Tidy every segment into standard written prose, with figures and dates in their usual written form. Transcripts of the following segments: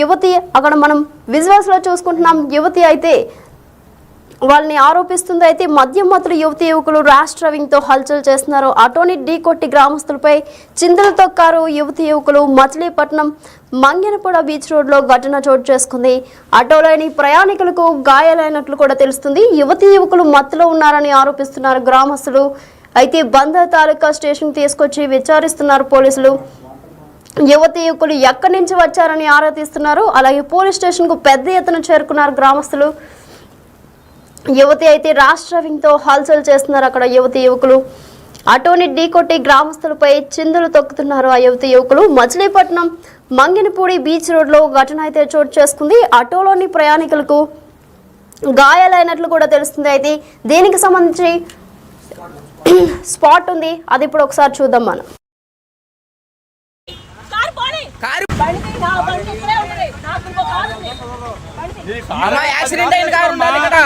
యువతి అక్కడ మనం విజువల్స్ లో చూసుకుంటున్నాం. యువతి అయితే వాళ్ళని ఆరోపిస్తుంది. అయితే మద్యం మత్తులు యువతి యువకులు ర్యాష్ డ్రైవింగ్ తో హల్చల్ చేస్తున్నారు. ఆటోని ఢీకొట్టి గ్రామస్తులపై చిందులు తొక్కారు. యువతి యువకులు మచిలీపట్నం మంగెనపూడ బీచ్ రోడ్ లో ఘటన చోటు చేసుకుంది. ఆటోలోని ప్రయాణికులకు గాయాలైనట్లు కూడా తెలుస్తుంది. యువతి యువకులు మత్తులో ఉన్నారని ఆరోపిస్తున్నారు గ్రామస్తులు. అయితే బందర్ తాలూకా స్టేషన్ తీసుకొచ్చి విచారిస్తున్నారు పోలీసులు. యువతి యువకులు ఎక్కడి నుంచి వచ్చారని ఆరా తీస్తున్నారు. అలాగే పోలీస్ స్టేషన్ కు పెద్ద ఎత్తున చేరుకున్నారు గ్రామస్తులు. యువతి అయితే ర్యాష్ డ్రైవింగ్ తో హల్చల్ చేస్తున్నారు. అక్కడ యువతి యువకులు ఆటోని ఢీకొట్టి గ్రామస్తులపై చిందులు తొక్కుతున్నారు. ఆ యువతి యువకులు మచిలీపట్నం మంగెనపూడి బీచ్ రోడ్ లో ఘటన అయితే చోటు చేసుకుంది. ఆటోలోని ప్రయాణికులకు గాయాలైనట్లు కూడా తెలుస్తుంది. అయితే దీనికి సంబంధించి స్పాట్ ఉంది, అది ఇప్పుడు ఒకసారి చూద్దాం మనం. యాక్సిడెంట్ అయిన కారు ఉండాలి ఇక్కడ.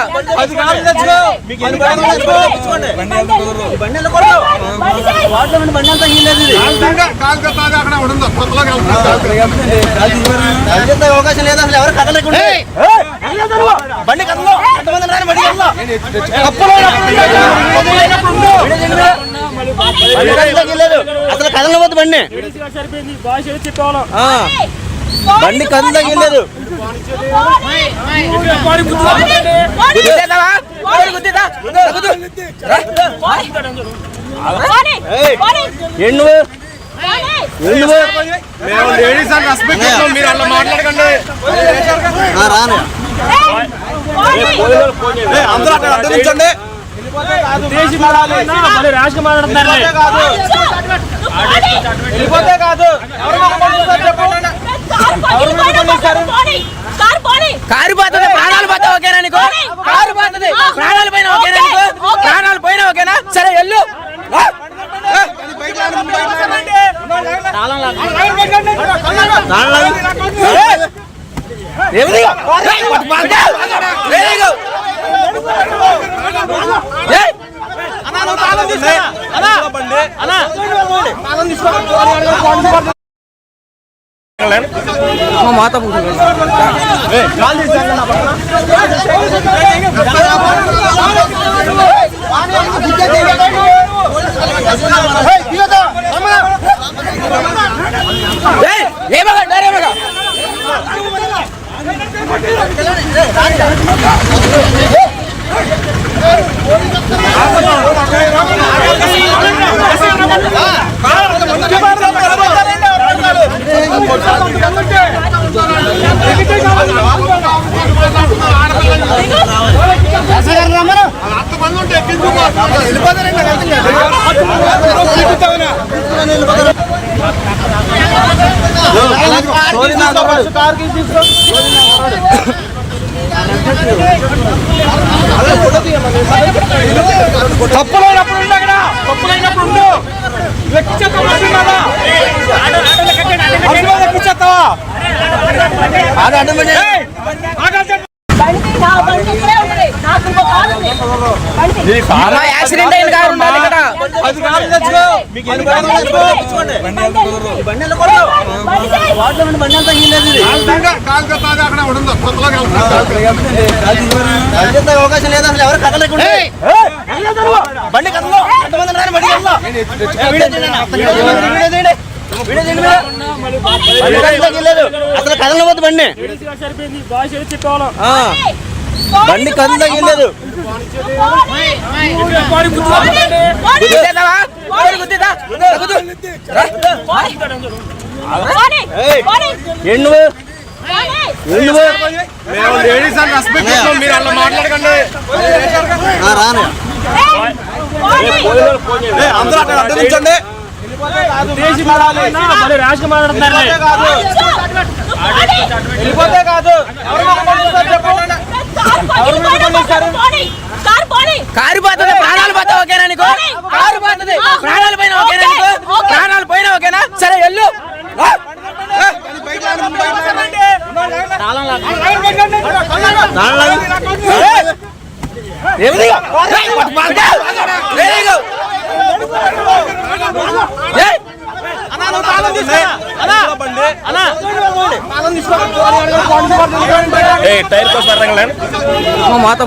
అవకాశం లేదు అసలు. ఎవరు కదలకుండా బండి కదలో అసలు కదలవద్దు బండి. బండి కళ్ళు తగిలేదు. అందరూ అక్కడ అడ్డించండి. వెళ్ళిపోతే కాదు కారు పోతుంది, ప్రాణాలు పోతే ఓకేనా నీకు? కారు పోతుంది, ప్రాణాలు పైన ఓకేనా నీకు? ప్రాణాలు పైన ఓకేనా? సరే వెళ్ళు. మాత తప్పులైనప్పుడు ఉండు, అక్కడ తప్పులైనప్పుడు ఉండు. ఎక్కిచ్చేస్తావా? యాక్సిడెంట్ అయిన కారు ఉండాలి ఇక్కడ. అవకాశం లేదు అసలు. ఎవరు కదలకుండా బండి కదలో అసలు కదలవద్దు బండి. బండి కళ్ళు తగిలేదు. అందరూ అక్కడ అడ్డించండి. వెళ్ళిపోతే కాదు కారు పోతుంది, ప్రాణాలు పోతే ఓకేనా నీకు? కారు పోతుంది, ప్రాణాలు పైన ఓకేనా నీకు? ప్రాణాలు పైన ఓకేనా? సరే వెళ్ళు. టైర్ కోసం మాత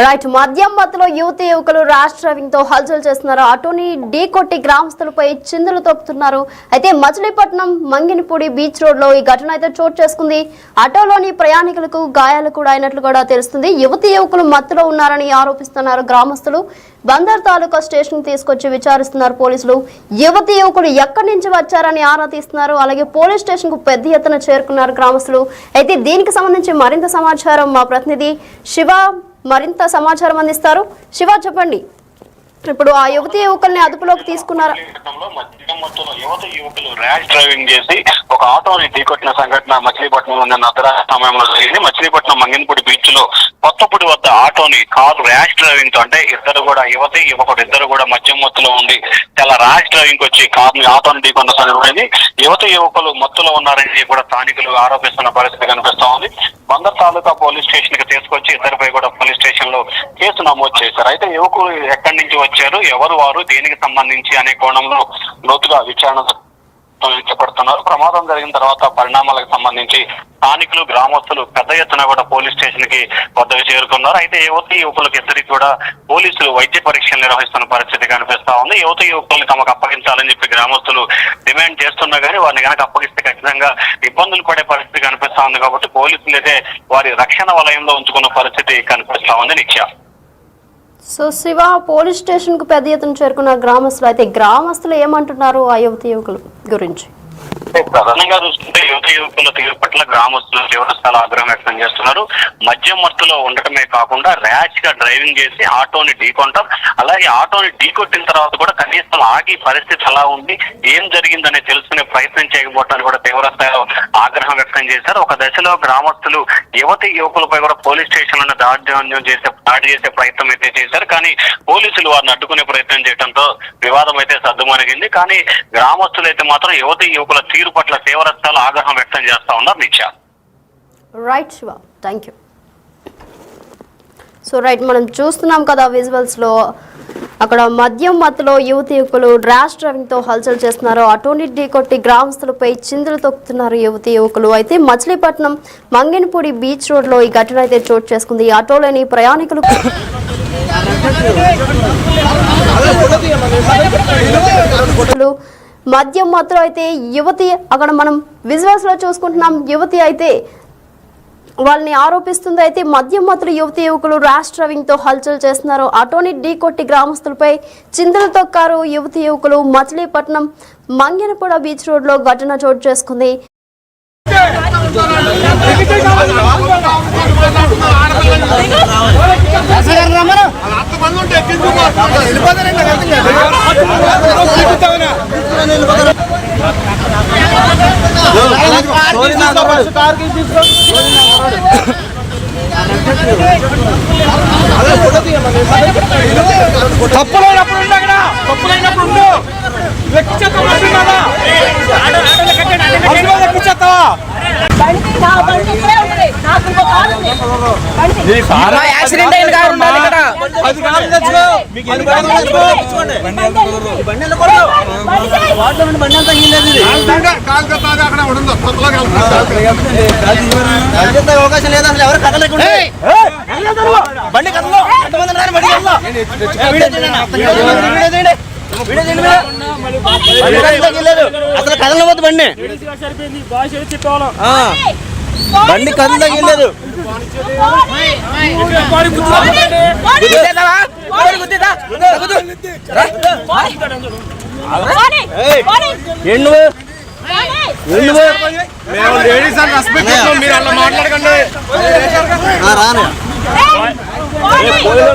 రైట్. మద్యం మత్తులో యువతి యువకులు ర్యాష్ డ్రైవింగ్ తో హల్చల్ చేస్తున్నారు. ఆటోని ఢీకొట్టి గ్రామస్తులపై చిందులు తొక్కుతున్నారు. అయితే మచిలీపట్నం మంగినపూడి బీచ్ రోడ్ లో ఈ ఘటన అయితే చోటు చేసుకుంది. ఆటోలోని ప్రయాణికులకు గాయాలు కూడా అయినట్లు కూడా తెలుస్తుంది. యువతి యువకులు మత్తులో ఉన్నారని ఆరోపిస్తున్నారు గ్రామస్తులు. బందర్ తాలూకా స్టేషన్ తీసుకొచ్చి విచారిస్తున్నారు పోలీసులు. యువతి యువకులు ఎక్కడి నుంచి వచ్చారని ఆరా తీస్తున్నారు. అలాగే పోలీస్ స్టేషన్ కు పెద్ద ఎత్తున చేరుకున్నారు గ్రామస్తులు. అయితే దీనికి సంబంధించి మరింత సమాచారం మా ప్రతినిధి శివ మరింత సమాచారం అందిస్తారు. శివ, చెప్పండి. ఇప్పుడు ఆ యువతి యువకుల్ని అదుపులోకి తీసుకున్నారు. యువత యువకులు ర్యాష్ డ్రైవింగ్ చేసి ఒక ఆటోని ఢీకొట్టిన సంఘటన మచిలీపట్నంలో నిన్న అర్ధరాత్రి సమయంలో జరిగింది. మచిలీపట్నం మంగినపూడి బీచ్ లో కొత్తపూడి వద్ద ఆటోని కారు ర్యాష్ డ్రైవింగ్ తో, అంటే ఇద్దరు కూడా యువతి యువకుడు ఇద్దరు కూడా మద్యం మత్తులో ఉండి చాలా ర్యాష్ డ్రైవింగ్ వచ్చి కారుని ఆటోని ఢీకొన్న సంఘటన. యువత యువకులు మత్తులో ఉన్నారని కూడా స్థానికులు ఆరోపిస్తున్న పరిస్థితి కనిపిస్తా ఉంది. బందర్ తాలూకా పోలీస్ స్టేషన్ కి తీసుకొచ్చి ఇద్దరిపై కూడా పోలీస్ స్టేషన్ లో కేసు నమోదు చేశారు. అయితే యువకులు ఎక్కడి నుంచి వచ్చారు, ఎవరు వారు, దేనికి సంబంధించి అనే కోణంలో లోతుగా విచారణ చేపడుతున్నారు. ప్రమాదం జరిగిన తర్వాత పరిణామాలకు సంబంధించి స్థానికులు గ్రామస్తులు పెద్ద ఎత్తున కూడా పోలీస్ స్టేషన్ కి వద్దకు చేరుకున్నారు. అయితే యువతి యువకులకు ఇద్దరికి కూడా పోలీసులు వైద్య పరీక్షలు నిర్వహిస్తున్న పరిస్థితి కనిపిస్తా ఉంది. యువతి యువకుల్ని తమకు అప్పగించాలని చెప్పి గ్రామస్తులు డిమాండ్ చేస్తున్నా కానీ వారిని కనుక అప్పగిస్తే ఖచ్చితంగా ఇబ్బందులు పడే పరిస్థితి కనిపిస్తా ఉంది. కాబట్టి పోలీసులు అయితే వారి రక్షణ వలయంలో ఉంచుకున్న పరిస్థితి కనిపిస్తా ఉంది. నిత్య సో శివ, పోలీస్ స్టేషన్ కు పెద్ద ఎత్తున చేరుకున్న గ్రామస్తులు. అయితే గ్రామస్తులు ఏమంటున్నారు ఆ యువతి యువకుల గురించి? ప్రధానంగా చూసుకుంటే యువత యువకుల తీరు పట్ల గ్రామస్తులు తీవ్రస్థాయిలో ఆగ్రహం వ్యక్తం చేస్తున్నారు. మద్యం మత్తులో ఉండటమే కాకుండా ర్యాష్ గా డ్రైవింగ్ చేసి ఆటోని ఢీకొంటాం, అలాగే ఆటోని ఢీకొట్టిన తర్వాత కూడా కనీసం ఆగి పరిస్థితి ఎలా ఉంది, ఏం జరిగిందని తెలుసుకునే ప్రయత్నం చేయకపోవటానికి కూడా తీవ్రస్థాయిలో ఆగ్రహం వ్యక్తం చేశారు. ఒక దశలో గ్రామస్తులు యువతి యువకులపై కూడా పోలీస్ స్టేషన్ లో దాడి చేసే ప్రయత్నం అయితే చేశారు. కానీ పోలీసులు వారిని అడ్డుకునే ప్రయత్నం చేయడంతో వివాదం అయితే సద్దుమణిగింది. కానీ గ్రామస్తులు అయితే మాత్రం యువతి యువకుల తీరు పట్ల తీవ్రస్థాయిలో ఆగ్రహం వ్యక్తం చేస్తా ఉన్నారు. నిత్య right Shiva, thank you. So right, మనం చూస్తున్నాం కదా విజువల్స్ లో అక్కడ మద్యం మత్తులో యువతి యువకులు ర్యాష్ డ్రైవింగ్ తో హల్చల్ చేస్తున్నారు. అటోని ఢీకొట్టి గ్రామస్తులపై చిందులు తొక్కుతున్నారు యువతి యువకులు. అయితే మచిలీపట్నం మంగినపూడి బీచ్ రోడ్ లో ఈ ఘటన అయితే చోటు చేసుకుంది. ఆటోలోని ప్రయాణికులు మద్యం మత్తులో అయితే యువతి, అక్కడ మనం విజువల్స్ లో చూసుకుంటున్నాం, యువతి అయితే వాళ్ళని ఆరోపిస్తుంది. అయితే మద్యం మత్తులు యువతి యువకులు ర్యాష్ డ్రైవింగ్ తో హల్చల్ చేస్తున్నారు. ఆటోని ఢీకొట్టి గ్రామస్తులపై చిందులు తొక్కారు యువతి యువకులు. మచిలీపట్నం మంగినపూడి బీచ్ రోడ్ లో ఘటన చోటు చేసుకుంది. తప్పులైనప్పుడు యాక్సిడెంట్ అయిన కారు ఉండాలి ఇక్కడ. అవకాశం లేదు అసలు. ఎవరు కదలేకుండా బండి కదలో అసలు కదలవద్దు బండి. బండి కళ్ళు తగిలేదు. మేము లేడీస్ అని రెస్పెక్ట్ ఇస్తున్నాం, మీరు అలా మాట్లాడకండి. రానే